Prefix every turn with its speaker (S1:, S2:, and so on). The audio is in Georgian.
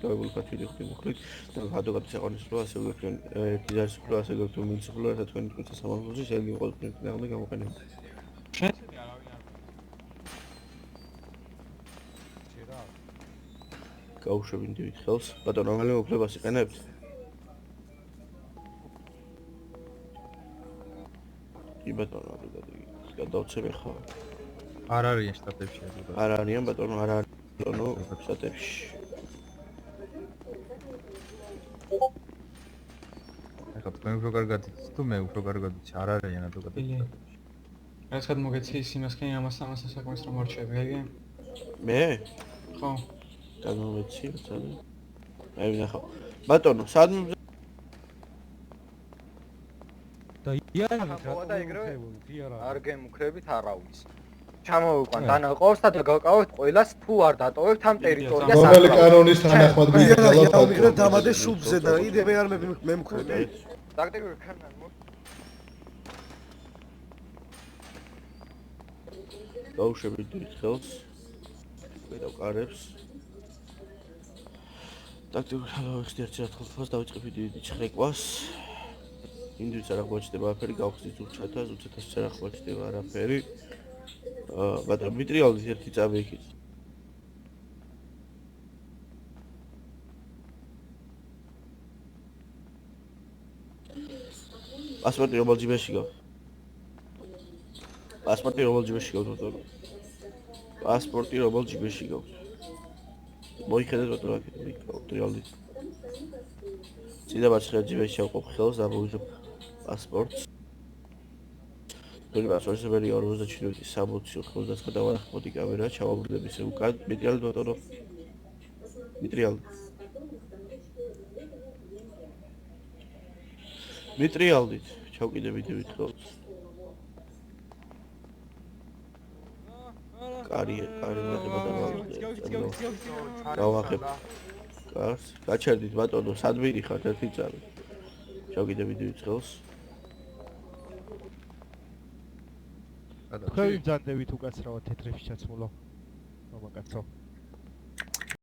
S1: გავებული ქართული ხუთი მუხლით და გადაგად შეყვანისფრო ასე ვიქენ ერთი ჯარისფრო ასე ვიქენ მინცფრო რათა თქვენი თვითონ სამართლოში შეიძლება ყოველთვის უნდა გამოყენებოდეს. გაუშვებინდი ვით ხელს ბატონო რომელიმე უფლებას იყენებთ? კი ბატონო გადავცემ ხა
S2: არ არიან შტატებში ადვოკატი.
S1: არ არიან ბატონო არ არის ბატონო შტატებში.
S2: ეხლა თქვენ უფრო კარგად იცით თუ მე უფრო კარგად ვიცი არ არიან ადვოკატი შტატებში.
S3: რასკად მოგეცის იმასკენ ამას საქმეს რომ მორჩები, გეგე?
S1: მე?
S3: ხო.
S1: გამოვეცი ცალე. აი ვნახავ. ბატონო სად
S4: და იარა
S5: და ეგრევე არ გემუქრებით არავის. ჩამოვიყვანთ დანაყოფს და დაგაკავებთ ყველას თუ არ დატოვებთ ამ ტერიტორიას.
S6: რომელი კანონის თანახმად
S7: გიჟღერებთ ამიღრეთ დამადე შუბზე და იდე მე არ მემქრები.
S5: ტაქტიკური ქანან მო.
S1: გაუშვებით ხელს. გადავყარებს. ტაქტიკურ ხალხს ერთხელ დავიწყებთ დიდი ხრეკვას. ინდივიდს არ აღმოჩნდება არაფერი, გავხსნით უცეთას არ აღმოჩნდება არაფერი. ბატონო მიტრიალდის ერთი წამი იქით. პასპორტი რომელ ჯიბეში გაქვს? პასპორტი რომელ ჯიბეში გაქვს ბატონო? პასპორტი რომელ ჯიბეში გაქვს? მოიხედეთ ბატონო აქ მიტრიალდის. წინა ბაჭხერ ჯიბეში ავყოფ ხელს და მოვიღებ პასპორტს. პასპორტი 47-60 დავახმოდი კამერა, ჩავაბრუნებ ისე უკან. მიტრიალდი ბატონო. მიტრიალდი. მიტრიალდით, ჩავკიდებით ხელს. კარი გავახებ. კარს, გაჩერდით ბატონო, სად მიდიხართ ერთი წამი. ჩავკიდებით ხელს.
S4: თქვენ ვიბრძანდებით უკაცრავად თეთრებში ჩაცმულო. მამაკაცო.